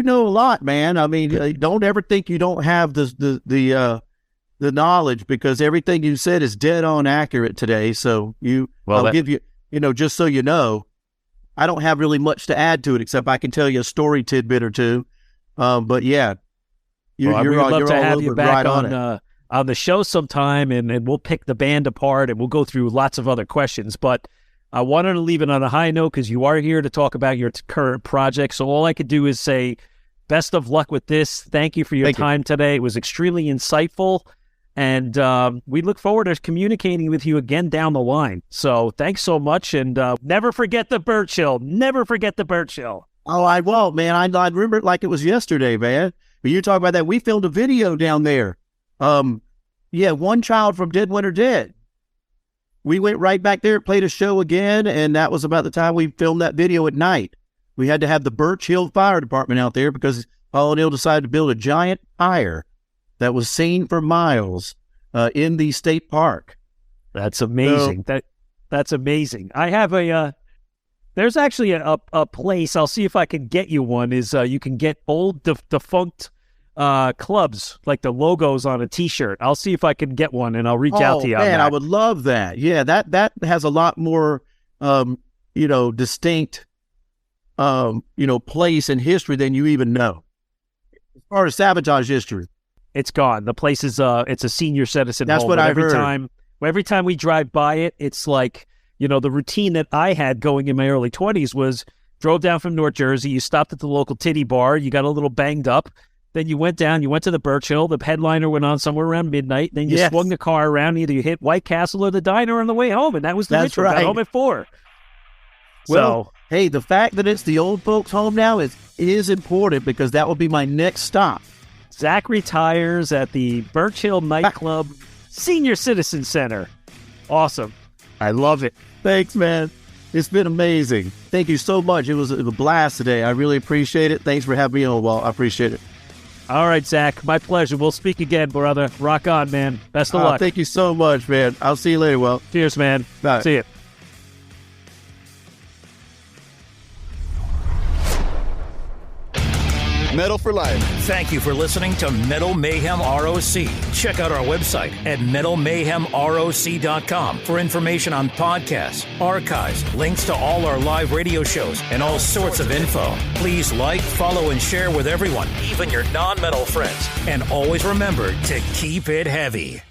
know a lot, man. I mean, don't ever think you don't have the knowledge, because everything you said is dead on accurate today. So I'll give you, just so you know, I don't have really much to add to it, except I can tell you a story tidbit or two. But yeah, we'd love to have you back on the show sometime, and we'll pick the band apart, and we'll go through lots of other questions. But I wanted to leave it on a high note because you are here to talk about your current project. So all I could do is say best of luck with this. Thank you for your time today. It was extremely insightful, and we look forward to communicating with you again down the line. So thanks so much, and never forget the Birch Hill. Never forget the Birch Hill. Oh, I won't, man. I remember it like it was yesterday, man. But you talk about that. We filmed a video down there. One Child from Dead Winter Dead. We went right back there, played a show again, and that was about the time we filmed that video at night. We had to have the Birch Hill Fire Department out there because Paul O'Neill decided to build a giant fire that was seen for miles in the state park. That's amazing. That's amazing. I have there's actually a place, I'll see if I can get you one, is you can get old defunct clubs, like the logos on a T-shirt. I'll see if I can get one, and I'll reach out to you on that. I would love that. Yeah, that has a lot more, distinct, place in history than you even know. As far as Savatage history, it's gone. The place is it's a senior citizen That's home. what I every heard. Every time we drive by it, it's like, the routine that I had going in my early 20s was drove down from North Jersey. You stopped at the local titty bar. You got a little banged up. Then you went down, you went to the Birch Hill. The headliner went on somewhere around midnight. Then you swung the car around. Either you hit White Castle or the diner on the way home, and that was the ritual. Right. Got home at 4. Well, hey, the fact that it's the old folks' home now is important, because that will be my next stop. Zach retires at the Birch Hill Nightclub Senior Citizen Center. Awesome. I love it. Thanks, man. It's been amazing. Thank you so much. It was a blast today. I really appreciate it. Thanks for having me on, Walt. I appreciate it. All right, Zach. My pleasure. We'll speak again, brother. Rock on, man. Best of luck. Thank you so much, man. I'll see you later, Walt. Cheers, man. Bye. See you. Metal for life. Thank you for listening to Metal Mayhem ROC. Check out our website at metalmayhemroc.com for information on podcasts, archives, links to all our live radio shows, and all sorts of info. Please like, follow, and share with everyone, even your non-metal friends. And always remember to keep it heavy.